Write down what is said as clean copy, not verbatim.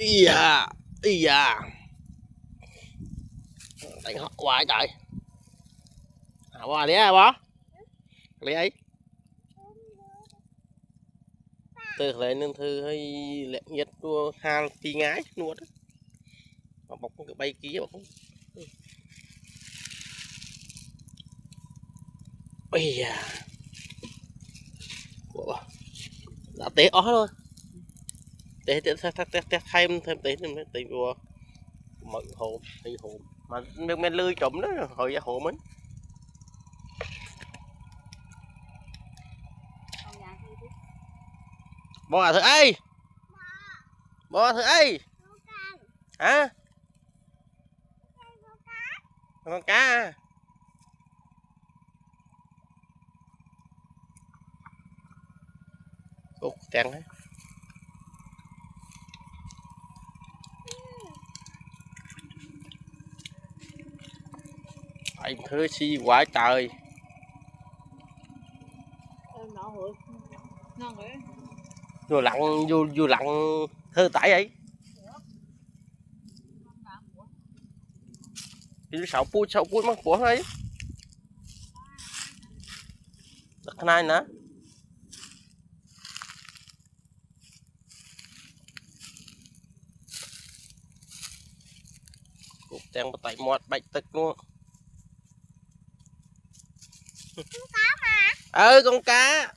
Iya, iya. Đánh họ quá trời. Hả bò đi à bò? Lấy ấy. Từ lấy nên thư hay lẹ nhất đua hai tí ngái nuốt. Mà bọc cái bay kia bọc. Ây da. Ủa. Đã té ó thôi. Té thêm té thêm tí đua. Mận hồn, thì hồn. Mà men lươi trộm đó hồi ra hộ mình. Bò thử ai? Bò thử ai? Hả? Con cá à? Ủa, chàng đấy. Anh thứ si quá trời. Vô lặng vô lặng thơ tải ấy. Thì sáu pui mắc của ấy. Đất này nè. Cục chàng bắt tay mọt bạch tực luôn. Con cá mà. Con cá.